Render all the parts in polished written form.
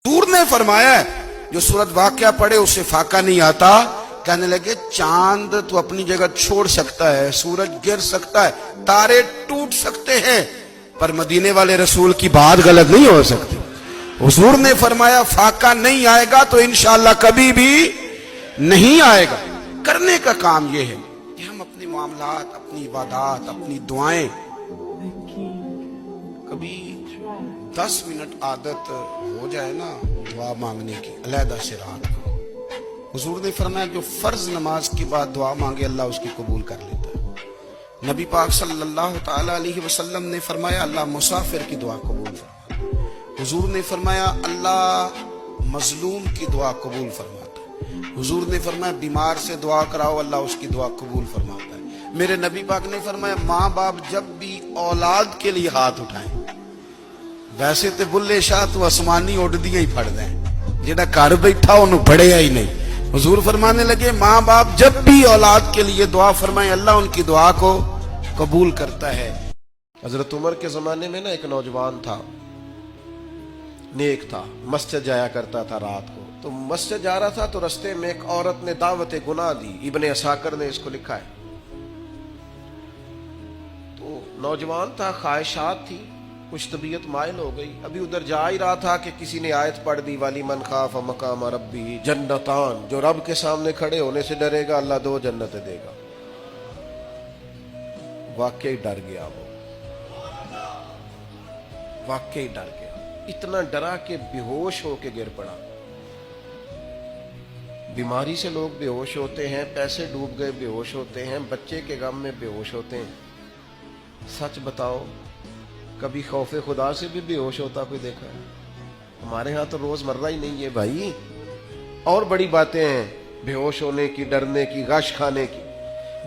حضور نے فرمایا ہے جو سورت واقعہ پڑھے اسے فاقہ نہیں آتا. کہنے لگے چاند تو اپنی جگہ چھوڑ سکتا ہے, سورج گر سکتا ہے, تارے ٹوٹ سکتے ہیں, پر مدینے والے رسول کی بات غلط نہیں ہو سکتی. حضور نے فرمایا فاقہ نہیں آئے گا تو انشاءاللہ کبھی بھی نہیں آئے گا. کرنے کا کام یہ ہے کہ ہم اپنے معاملات, اپنی عبادات, اپنی دعائیں کبھی 10 منٹ عادت ہو جائے نا دعا مانگنے کی علیحدہ سے رات کو. حضور نے فرمایا جو فرض نماز کے بعد دعا مانگے اللہ اس کی قبول کر لیتا ہے. نبی پاک صلی اللہ تعالی علیہ وسلم نے فرمایا اللہ مسافر کی دعا قبول فرماتا ہے. حضور نے فرمایا اللہ مظلوم کی دعا قبول فرماتا ہے. حضور نے فرمایا بیمار سے دعا کراؤ اللہ اس کی دعا قبول فرماتا ہے. میرے نبی پاک نے فرمایا ماں باپ جب بھی اولاد کے لیے ہاتھ اٹھائیں, ویسے تے بلے شاہ تو آسمانی اڈدیاں ہی پھڑ دیں, جہاں گھر بیٹھا انہوں بڑھیا ہی نہیں. حضور فرمانے لگے ماں باپ جب بھی اولاد کے لیے دعا فرمائیں اللہ ان کی دعا کو قبول کرتا ہے. حضرت عمر کے زمانے میں نا ایک نوجوان تھا, نیک تھا, مسجد جایا کرتا تھا رات کو. تو مسجد جا رہا تھا تو رستے میں ایک عورت نے دعوت گناہ دی. ابن عساکر نے اس کو لکھا ہے. تو نوجوان تھا, خواہشات تھی, کچھ طبیعت مائل ہو گئی. ابھی ادھر جا ہی رہا تھا کہ کسی نے آیت پڑھ دی والی من خاف مقام ربی جنتان, جو رب کے سامنے کھڑے ہونے سے ڈرے گا اللہ 2 جنتیں دے گا. واقعی ڈر گیا, وہ واقعی ڈر گیا. اتنا ڈرا کہ بے ہوش ہو کے گر پڑا. بیماری سے لوگ بے ہوش ہوتے ہیں, پیسے ڈوب گئے بے ہوش ہوتے ہیں, بچے کے غم میں بے ہوش ہوتے ہیں. سچ بتاؤ کبھی خوف خدا سے بھی بے ہوش ہوتا کوئی دیکھا ہے؟ ہمارے ہاں تو روز مرہ ہی نہیں ہے بھائی. اور بڑی باتیں ہیں بے ہوش ہونے کی, ڈرنے کی, غش کھانے کی.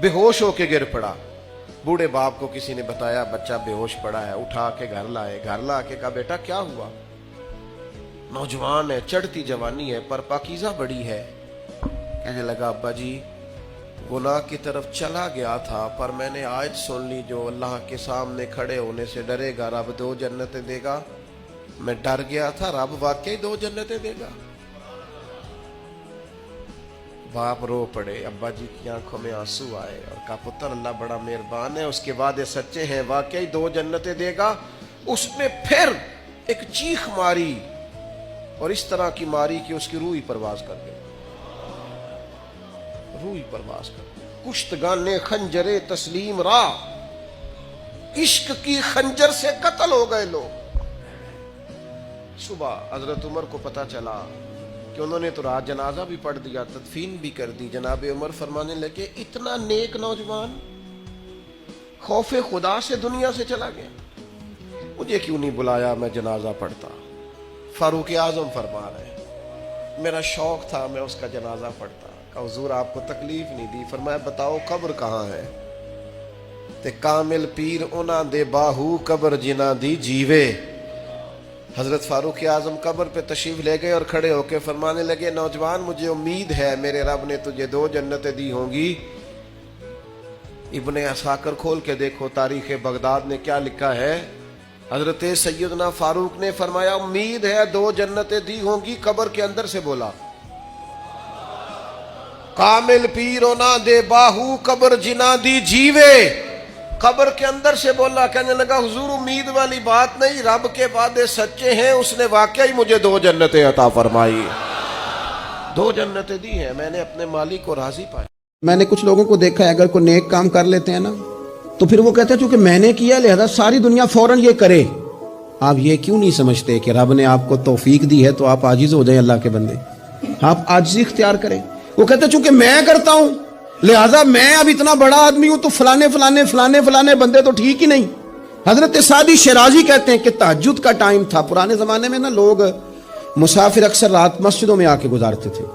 بے ہوش ہو کے گر پڑا. بوڑھے باپ کو کسی نے بتایا بچہ بے ہوش پڑا ہے, اٹھا کے گھر لائے. گھر لا کے کہا بیٹا کیا ہوا؟ نوجوان ہے, چڑھتی جوانی ہے, پر پاکیزہ بڑی ہے. کہنے لگا ابا جی گناہ کی طرف چلا گیا تھا, پر میں نے آیت سن لی جو اللہ کے سامنے کھڑے ہونے سے ڈرے گا رب 2 جنتیں دے گا. میں ڈر گیا تھا, رب واقعی 2 جنتیں دے گا. باپ رو پڑے, ابا جی کی آنکھوں میں آنسو آئے اور کہا پتر اللہ بڑا مہربان ہے, اس کے وعدے سچے ہیں, واقعی 2 جنتیں دے گا. اس نے پھر ایک چیخ ماری اور اس طرح کی ماری کہ اس کی روح ہی پرواز کر گئی. روح پرواز کر. کشتگان خنجر تسلیم را, عشق کی خنجر سے قتل ہو گئے لوگ. صبح حضرت عمر کو پتا چلا کہ انہوں نے تو رات جنازہ بھی پڑھ دیا, تدفین بھی کر دی. جناب عمر فرمانے لگے اتنا نیک نوجوان خوف خدا سے دنیا سے چلا گیا, مجھے کیوں نہیں بلایا میں جنازہ پڑھتا. فاروق اعظم فرما رہے میرا شوق تھا میں اس کا جنازہ پڑھتا. حضور آپ کو تکلیف نہیں دی. فرمایا بتاؤ قبر کہاں ہے؟ تے کامل پیر انہاں دے باہو قبر جنہاں دی جیوے. حضرت فاروق اعظم قبر پہ تشریف لے گئے اور کھڑے ہو کے فرمانے لگے نوجوان مجھے امید ہے میرے رب نے تجھے 2 جنتیں دی ہوں گی. ابن عساکر کھول کے دیکھو تاریخ بغداد نے کیا لکھا ہے. حضرت سیدنا فاروق نے فرمایا امید ہے 2 جنتیں دی ہوں گی. قبر کے اندر سے بولا کامل پیرونا دے باہو قبر جنا دی جیوے. قبر کے اندر سے بولا. کہنے لگا حضور امید والی بات نہیں, رب کے وعدے سچے ہیں, اس نے واقعی مجھے 2 جنتیں عطا فرمائی. 2 جنتیں دی ہیں, میں نے اپنے مالک کو راضی پایا. میں نے کچھ لوگوں کو دیکھا ہے اگر کوئی نیک کام کر لیتے ہیں نا تو پھر وہ کہتے ہیں چونکہ میں نے کیا لہذا ساری دنیا فوراً یہ کرے. آپ یہ کیوں نہیں سمجھتے کہ رب نے آپ کو توفیق دی ہے تو آپ عاجز ہو جائیں اللہ کے بندے, آپ عاجزی اختیار کریں. وہ کہتے ہیں چونکہ میں کرتا ہوں لہذا میں اب اتنا بڑا آدمی ہوں تو فلانے فلانے فلانے فلانے بندے تو ٹھیک ہی نہیں. حضرت سعدی شیرازی کہتے ہیں کہ تہجد کا ٹائم تھا. پرانے زمانے میں نا لوگ مسافر اکثر رات مسجدوں میں آ کے گزارتے تھے.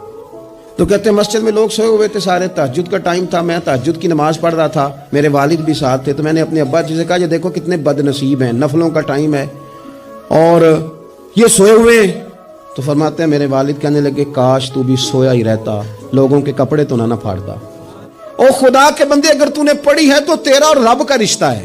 تو کہتے ہیں مسجد میں لوگ سوئے ہوئے تھے سارے, تہجد کا ٹائم تھا, میں تہجد کی نماز پڑھ رہا تھا, میرے والد بھی ساتھ تھے. تو میں نے اپنے ابا جی سے کہا یہ دیکھو کتنے بد نصیب ہیں, نفلوں کا ٹائم ہے اور یہ سوئے ہوئے ہیں. تو فرماتے ہیں میرے والد کہنے لگے کاش تو بھی سویا ہی رہتا, لوگوں کے کپڑے تو نہ پھاڑتا. او خدا کے بندے اگر تو نے پڑھی ہے تو تیرا اور رب کا رشتہ ہے.